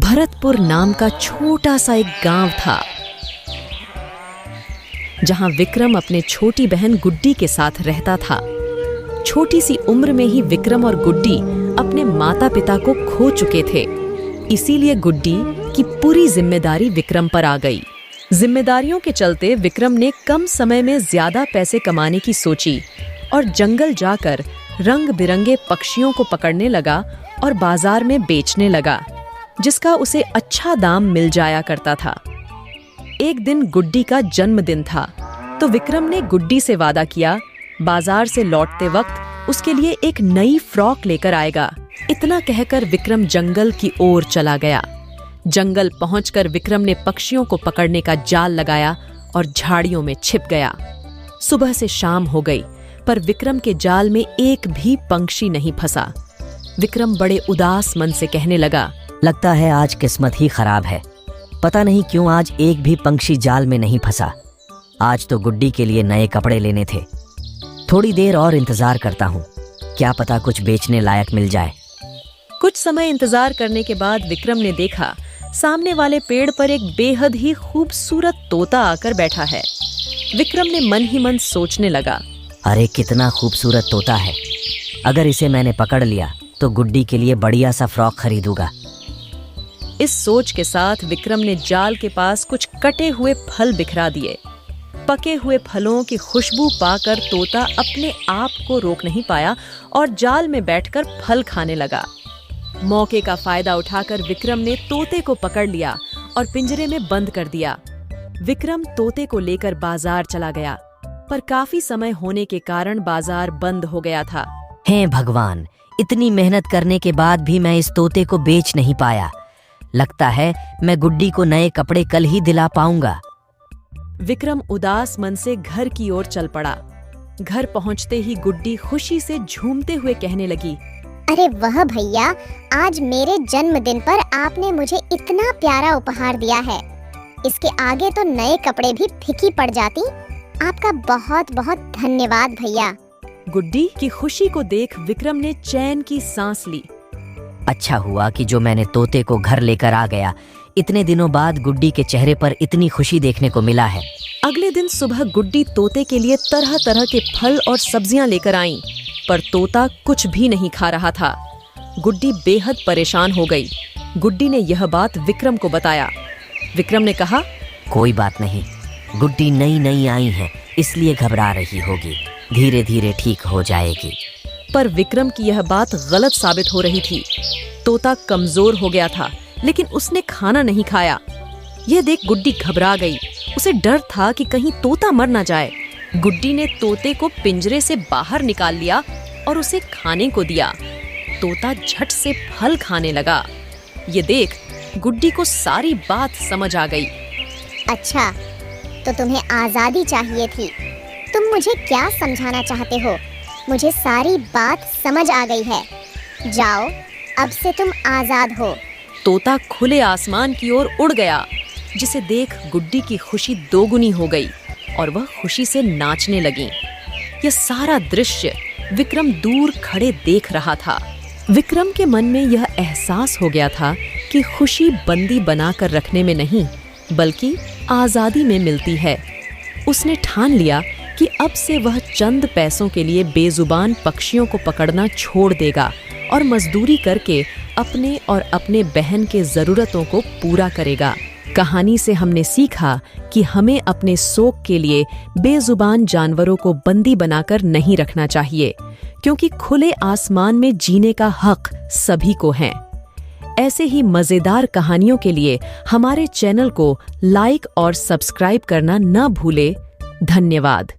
भरतपुर नाम का छोटा सा एक गांव था, जहां विक्रम अपने छोटी बहन गुड्डी के साथ रहता था। छोटी सी उम्र में ही विक्रम और गुड्डी अपने माता पिता को खो चुके थे, इसीलिए गुड्डी की पूरी जिम्मेदारी विक्रम पर आ गई। जिम्मेदारियों के चलते विक्रम ने कम समय में ज्यादा पैसे कमाने की सोची और जंगल जाकर रंग बिरंगे पक्षियों को पकड़ने लगा और बाजार में बेचने लगा, जिसका उसे अच्छा दाम मिल जाया करता था। एक दिन गुड्डी का जन्मदिन था, तो विक्रम ने गुड्डी से वादा किया बाजार से लौटते वक्त उसके लिए एक नई फ्रॉक लेकर आएगा। इतना कहकर विक्रम जंगल की ओर चला गया। जंगल पहुंचकर विक्रम ने पक्षियों को पकड़ने का जाल लगाया और झाड़ियों में छिप गया। सुबह से शाम हो गई, पर विक्रम के जाल में एक भी पंछी नहीं फंसा। विक्रम बड़े उदास मन से कहने लगा, लगता है आज किस्मत ही खराब है। पता नहीं क्यों आज एक भी पंछी जाल में नहीं फंसा। आज तो गुड्डी के लिए नए कपड़े लेने थे। थोड़ी देर और इंतजार करता हूँ, क्या पता कुछ बेचने लायक मिल जाए। कुछ समय इंतजार करने के बाद विक्रम ने देखा सामने वाले पेड़ पर एक बेहद ही खूबसूरत तोता आकर बैठा है। विक्रम ने मन ही मन सोचने लगा, अरे कितना खूबसूरत तोता है। अगर इसे मैंने पकड़ लिया तो गुड्डी के लिए बढ़िया सा फ्रॉक खरीदूंगा। इस सोच के साथ विक्रम ने जाल के पास कुछ कटे हुए फल बिखरा दिए। पके हुए फलों की खुशबू पाकर तोता अपने आप को रोक नहीं पाया और जाल में बैठकर फल खाने लगा। मौके का फायदा उठाकर विक्रम ने तोते को पकड़ लिया और पिंजरे में बंद कर दिया। विक्रम तोते को लेकर बाजार चला गया, पर काफी समय होने के कारण बाजार बंद हो गया था। हे भगवान, इतनी मेहनत करने के बाद भी मैं इस तोते को बेच नहीं पाया। लगता है मैं गुड्डी को नए कपड़े कल ही दिला पाऊंगा। विक्रम उदास मन से घर की ओर चल पड़ा। घर पहुंचते ही गुड्डी खुशी से झूमते हुए कहने लगी, अरे वाह भैया, आज मेरे जन्मदिन पर आपने मुझे इतना प्यारा उपहार दिया है। इसके आगे तो नए कपड़े भी फीकी पड़ जाती। आपका बहुत बहुत धन्यवाद भैया। गुड्डी की खुशी को देख विक्रम ने चैन की सांस ली। अच्छा हुआ कि जो मैंने तोते को घर लेकर आ गया। इतने दिनों बाद गुड्डी के चेहरे पर इतनी खुशी देखने को मिला है। अगले दिन सुबह गुड्डी तोते के लिए तरह तरह के फल और सब्जियां लेकर आईं, पर तोता कुछ भी नहीं खा रहा था। गुड्डी बेहद परेशान हो गई। गुड्डी ने यह बात विक्रम को बताया। विक्रम ने कहा, कोई बात नहीं, गुड्डी नई नई आई है, इसलिए घबरा रही होगी। धीरे धीरे ठीक हो जाएगी। पर विक्रम की यह बात गलत साबित हो रही थी। तोता कमजोर हो गया था, लेकिन उसने खाना नहीं खाया। यह देख गुड्डी घबरा गई। उसे डर था कि कहीं तोता मर न जाए। गुड्डी ने तोते को पिंजरे से बाहर निकाल लिया और उसे खाने को दिया। तोता झट से फल खाने लगा। ये देख गुड्डी को सारी बात समझ आ गई। अच्छा, तो तुम्हें आजादी चाहिए थी। तुम मुझे क्या समझाना चाहते हो? मुझे सारी बात समझ आ गई है। जाओ, अब से तुम आजाद हो। तोता खुले आसमान की ओर उड़ गया, जिसे देख गुड्डी की खुशी दोगुनी हो गई और वह खुशी से नाचने लगी। यह सारा दृश्य विक्रम दूर खड़े देख रहा था। विक्रम के मन में यह एहसास हो गया था कि खुशी बंदी बनाकर रखने में नहीं, बल्कि आजादी में मिलती है। उसने ठान लिया कि अब से वह चंद पैसों के लिए बेजुबान पक्षियों को पकड़ना छोड़ देगा और मजदूरी करके अपने और अपने बहन के जरूरतों को पूरा करेगा। कहानी से हमने सीखा कि हमें अपने शौक के लिए बेजुबान जानवरों को बंदी बनाकर नहीं रखना चाहिए, क्योंकि खुले आसमान में जीने का हक सभी को है। ऐसे ही मजेदार कहानियों के लिए हमारे चैनल को लाइक और सब्सक्राइब करना न भूले। धन्यवाद।